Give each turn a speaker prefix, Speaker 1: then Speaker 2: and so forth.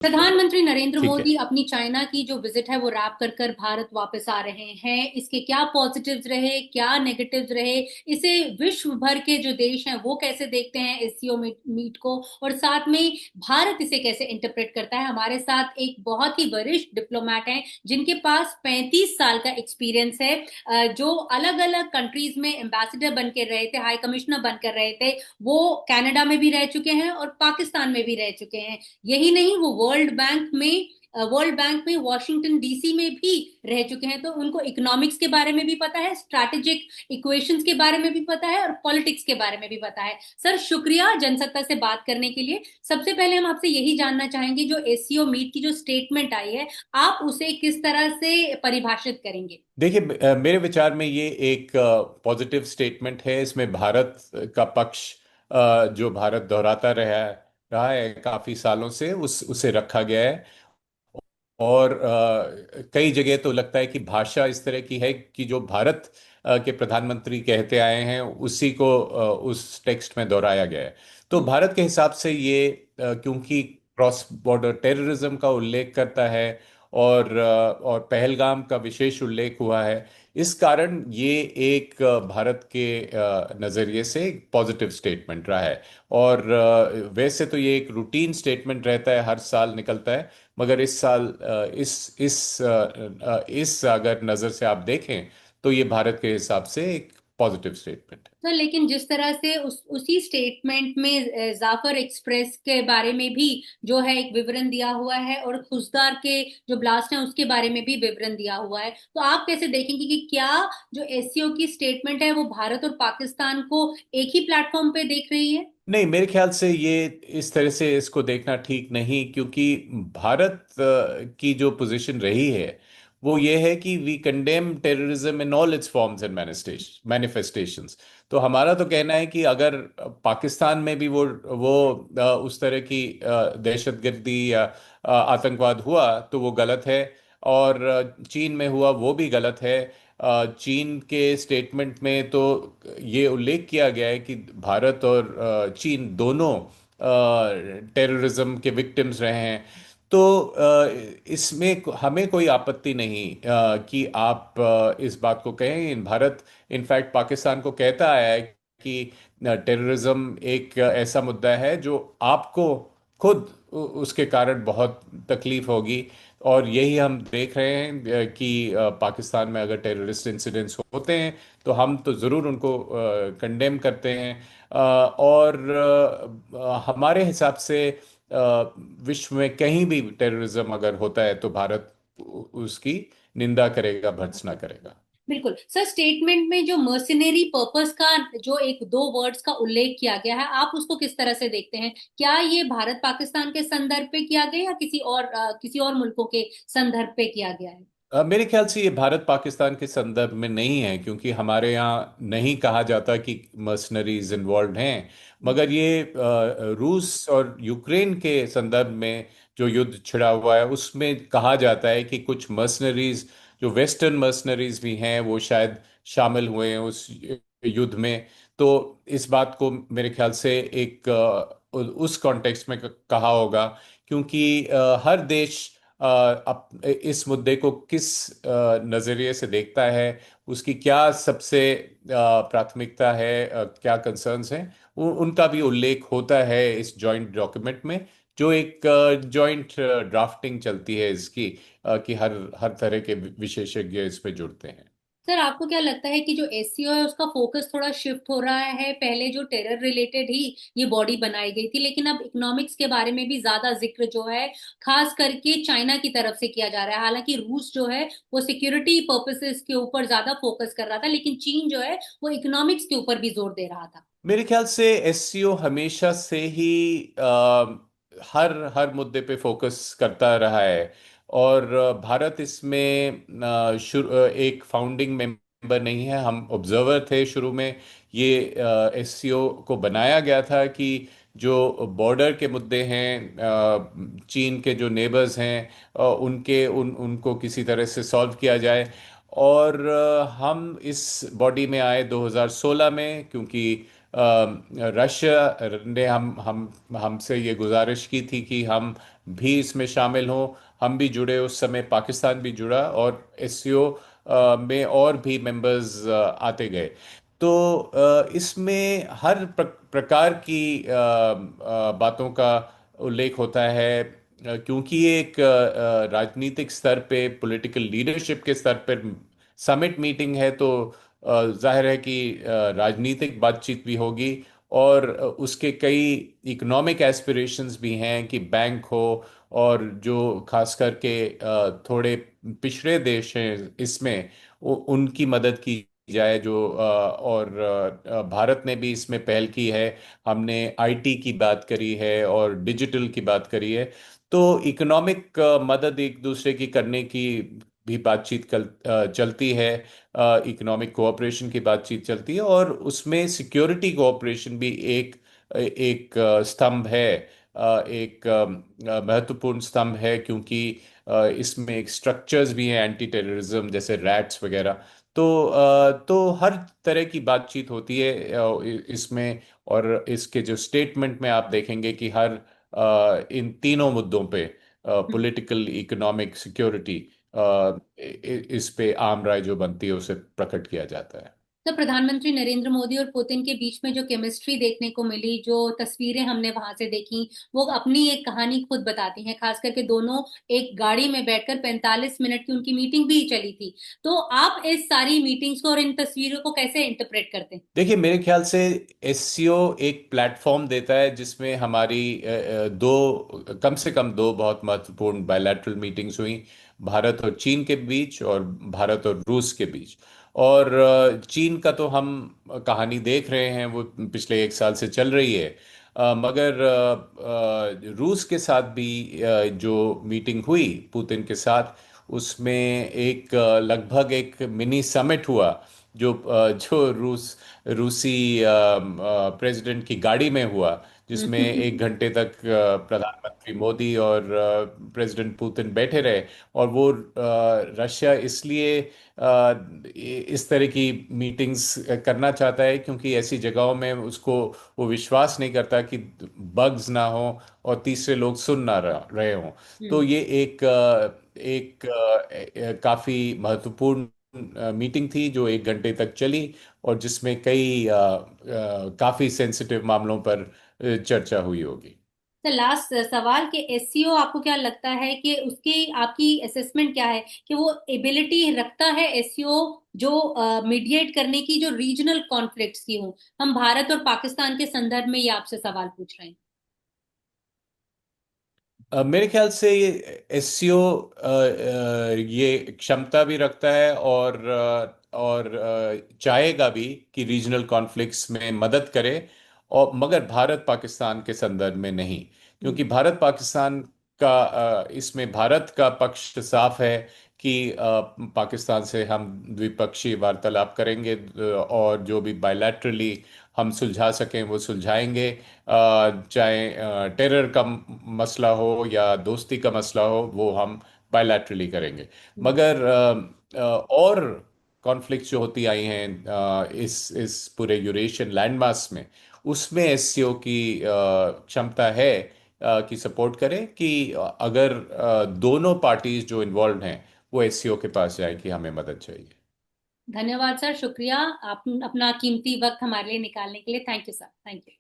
Speaker 1: प्रधानमंत्री नरेंद्र
Speaker 2: ठीक है।
Speaker 1: मोदी अपनी चाइना की जो विजिट है वो रैप कर कर भारत वापस आ रहे हैं। इसके क्या पॉजिटिव्स रहे, क्या नेगेटिव्स रहे, इसे विश्व भर के जो देश हैं वो कैसे देखते हैं एससीओ मीट को, और साथ में भारत इसे कैसे इंटरप्रेट करता है। हमारे साथ एक बहुत ही वरिष्ठ डिप्लोमेट हैं जिनके पास 35 साल का एक्सपीरियंस है, जो अलग अलग कंट्रीज में एम्बेसडर बन के रहे थे, हाई कमिश्नर बन कर रहे थे। वो कनाडा में भी रह चुके हैं और पाकिस्तान में भी रह चुके हैं। यही नहीं, वो वर्ल्ड बैंक में वॉशिंगटन डीसी में भी रह चुके हैं, तो उनको इकोनॉमिक्स के बारे में भी पता है, स्ट्रैटेजिक इक्वेशंस के बारे में भी पता है और पॉलिटिक्स के बारे में भी पता है। सर, शुक्रिया जनसत्ता से बात करने के लिए। सबसे पहले हम आपसे यही जानना चाहेंगे, जो एससीओ मीट की जो स्टेटमेंट आई है, आप उसे किस तरह से परिभाषित करेंगे?
Speaker 2: देखिए, मेरे विचार में ये एक पॉजिटिव स्टेटमेंट है। इसमें भारत का पक्ष, जो भारत दोहराता रहा है काफी सालों से, उसे रखा गया है। और कई जगह तो लगता है कि भाषा इस तरह की है कि जो भारत के प्रधानमंत्री कहते आए हैं उसी को उस टेक्स्ट में दोहराया गया है। तो भारत के हिसाब से ये, क्योंकि क्रॉस बॉर्डर टेररिज्म का उल्लेख करता है और पहलगाम का विशेष उल्लेख हुआ है, इस कारण ये एक भारत के नज़रिए से एक पॉजिटिव स्टेटमेंट रहा है। और वैसे तो ये एक रूटीन स्टेटमेंट रहता है, हर साल निकलता है। मगर इस साल इस अगर नज़र से आप देखें तो ये भारत के हिसाब से एक पॉजिटिव स्टेटमेंट है।
Speaker 1: सर, लेकिन जिस तरह से उसी स्टेटमेंट में जाफर एक्सप्रेस के बारे में भी जो है एक विवरण दिया हुआ है, और खुशदार के जो ब्लास्ट है उसके बारे में भी विवरण दिया हुआ है, तो आप कैसे देखेंगे कि क्या जो एससीओ की स्टेटमेंट है वो भारत और पाकिस्तान को एक ही प्लेटफॉर्म पे देख रही है?
Speaker 2: नहीं, मेरे ख्याल से ये इस तरह से इसको देखना ठीक नहीं, क्योंकि भारत की जो पोजीशन रही है वो ये है कि we condemn terrorism in all its forms and manifestations. तो हमारा तो कहना है कि अगर पाकिस्तान में भी वो उस तरह की दहशतगर्दी या आतंकवाद हुआ तो वो गलत है, और चीन में हुआ वो भी गलत है। चीन के स्टेटमेंट में तो ये उल्लेख किया गया है कि भारत और चीन दोनों टेररिज्म के विक्टिम्स रहे हैं। तो इसमें हमें कोई आपत्ति नहीं कि आप इस बात को कहें। भारत इनफैक्ट पाकिस्तान को कहता आया है कि टेररिज्म एक ऐसा मुद्दा है जो आपको खुद उसके कारण बहुत तकलीफ होगी। और यही हम देख रहे हैं कि पाकिस्तान में अगर टेररिस्ट इंसिडेंट्स होते हैं तो हम तो ज़रूर उनको कंडेम करते हैं। और हमारे हिसाब से विश्व में कहीं भी टेररिज्म अगर होता है तो भारत उसकी निंदा करेगा, भर्त्सना करेगा।
Speaker 1: बिल्कुल सर, स्टेटमेंट में जो मर्सिनरी पर्पस का जो एक दो वर्ड्स का उल्लेख किया गया है, आप उसको किस तरह से देखते हैं? क्या ये भारत पाकिस्तान के संदर्भ पे किया गया या किसी और मुल्कों के संदर्भ पे किया गया है?
Speaker 2: मेरे ख्याल से ये भारत पाकिस्तान के संदर्भ में नहीं है, क्योंकि हमारे यहाँ नहीं कहा जाता कि मर्सनरीज इन्वॉल्व हैं। मगर ये रूस और यूक्रेन के संदर्भ में जो युद्ध छिड़ा हुआ है उसमें कहा जाता है कि कुछ मर्सनरीज, जो वेस्टर्न मर्सनरीज भी हैं, वो शायद शामिल हुए हैं उस युद्ध में। तो इस बात को मेरे ख्याल से एक उस कॉन्टेक्स्ट में कहा होगा, क्योंकि हर देश इस मुद्दे को किस नज़रिए से देखता है, उसकी क्या सबसे प्राथमिकता है, क्या कंसर्न्स हैं, उनका भी उल्लेख होता है इस जॉइंट डॉक्यूमेंट में, जो एक जॉइंट ड्राफ्टिंग चलती है इसकी, कि हर हर तरह के विशेषज्ञ इसमें जुड़ते हैं।
Speaker 1: सर, आपको क्या लगता है कि जो एससीओ है उसका फोकस थोड़ा शिफ्ट हो रहा है? पहले जो टेरर रिलेटेड ही ये बॉडी बनाई गई थी, लेकिन अब इकोनॉमिक्स के बारे में भी ज्यादा जिक्र जो है खास करके चाइना की तरफ से किया जा रहा है। हालांकि रूस जो है वो सिक्योरिटी पर्पसेस के ऊपर ज्यादा फोकस कर रहा था, लेकिन चीन जो है वो इकोनॉमिक्स के ऊपर भी जोर दे रहा था।
Speaker 2: मेरे ख्याल से एससीओ हमेशा से ही हर हर मुद्दे पे फोकस करता रहा है। और भारत इसमें एक फाउंडिंग मेंबर नहीं है, हम ऑब्जर्वर थे शुरू में। ये एससीओ को बनाया गया था कि जो बॉर्डर के मुद्दे हैं, चीन के जो नेबर्स हैं, उनको किसी तरह से सॉल्व किया जाए। और हम इस बॉडी में आए 2016 में, क्योंकि रशिया ने हम हमसे ये गुजारिश की थी कि हम भी इसमें शामिल हों। हम भी जुड़े, उस समय पाकिस्तान भी जुड़ा, और एससीओ में और भी मेंबर्स आते गए। तो इसमें हर प्रकार की बातों का उल्लेख होता है, क्योंकि ये एक राजनीतिक स्तर पे, पॉलिटिकल लीडरशिप के स्तर पर समिट मीटिंग है, तो जाहिर है कि राजनीतिक बातचीत भी होगी। और उसके कई इकोनॉमिक एस्पिरेशंस भी हैं कि बैंक हो, और जो खास करके थोड़े पिछड़े देश हैं इसमें, उनकी मदद की जाए। जो और भारत ने भी इसमें पहल की है। हमने आईटी की बात करी है और डिजिटल की बात करी है। तो इकोनॉमिक मदद एक दूसरे की करने की भी बातचीत चलती है। इकोनॉमिक कोऑपरेशन की बातचीत चलती है, और उसमें सिक्योरिटी कोऑपरेशन भी एक एक स्तंभ है, एक महत्वपूर्ण स्तंभ है, क्योंकि इसमें एक स्ट्रक्चर्स भी हैं एंटी टेररिज्म, जैसे रैट्स वगैरह। तो हर तरह की बातचीत होती है इसमें। और इसके जो स्टेटमेंट में आप देखेंगे कि हर इन तीनों मुद्दों पे,
Speaker 1: हम्म।
Speaker 2: पॉलिटिकल, इकोनॉमिक, सिक्योरिटी, इस पे आम राय जो बनती है उसे प्रकट किया जाता है।
Speaker 1: तो प्रधानमंत्री नरेंद्र मोदी और पुतिन के बीच में जो केमिस्ट्री देखने को मिली, जो तस्वीरें हमने वहां से देखी, वो अपनी एक कहानी खुद बताती हैं। खास करके दोनों एक गाड़ी में बैठकर 45 मिनट की उनकी मीटिंग भी चली थी। तो आप इस सारी मीटिंग्स को और इन तस्वीरों को कैसे इंटरप्रेट करते हैं?
Speaker 2: देखिए, मेरे ख्याल से एससीओ एक प्लेटफॉर्म देता है जिसमें हमारी दो, कम से कम दो बहुत महत्वपूर्ण बायलैटरल मीटिंग्स हुई, भारत और चीन के बीच, और भारत और रूस के बीच। और चीन का तो हम कहानी देख रहे हैं, वो पिछले एक साल से चल रही है। मगर रूस के साथ भी जो मीटिंग हुई पुतिन के साथ, उसमें एक लगभग एक मिनी समिट हुआ, जो रूसी प्रेसिडेंट की गाड़ी में हुआ, जिसमें एक घंटे तक प्रधानमंत्री मोदी और प्रेसिडेंट पुतिन बैठे रहे। और वो रशिया इसलिए इस तरह की मीटिंग्स करना चाहता है, क्योंकि ऐसी जगहों में उसको वो विश्वास नहीं करता कि बग्स ना हो और तीसरे लोग सुन ना रहे हों। तो
Speaker 1: हम्म।
Speaker 2: ये काफी महत्वपूर्ण मीटिंग थी जो एक घंटे तक चली, और जिसमें कई काफी सेंसिटिव मामलों पर चर्चा हुई होगी।
Speaker 1: तो लास्ट सवाल के एससीओ आपको क्या लगता है कि उसकी आपकी असेसमेंट क्या है कि वो एबिलिटी रखता है एससीओ जो मीडिएट करने की, जो रीजनल कॉन्फ्लिक्ट्स की हो? हम भारत और पाकिस्तान के संदर्भ में ये आपसे सवाल पूछ रहे हैं।
Speaker 2: मेरे ख्याल से ये एससीओ ये क्षमता भी रखता है, और चाहेगा भी कि रीजनल कॉन्फ्लिक्ट्स में मदद करे, और मगर भारत पाकिस्तान के संदर्भ में नहीं।
Speaker 1: हम्म।
Speaker 2: क्योंकि भारत पाकिस्तान का इसमें भारत का पक्ष साफ है कि पाकिस्तान से हम द्विपक्षीय वार्तालाप करेंगे, और जो भी बायलैटरली हम सुलझा सकें वो सुलझाएंगे। चाहे टेरर का मसला हो या दोस्ती का मसला हो, वो हम बायलैटरली करेंगे।
Speaker 1: हम्म।
Speaker 2: मगर और कॉन्फ्लिक्ट जो होती आई हैं इस पूरे यूरेशियन लैंडमास में, उसमें एससीओ की क्षमता है कि सपोर्ट करे, कि अगर दोनों पार्टीज जो इन्वॉल्व हैं वो एससीओ के पास जाए कि हमें मदद चाहिए।
Speaker 1: धन्यवाद सर, शुक्रिया। आप अपना कीमती वक्त हमारे लिए निकालने के लिए। Thank you sir, thank you.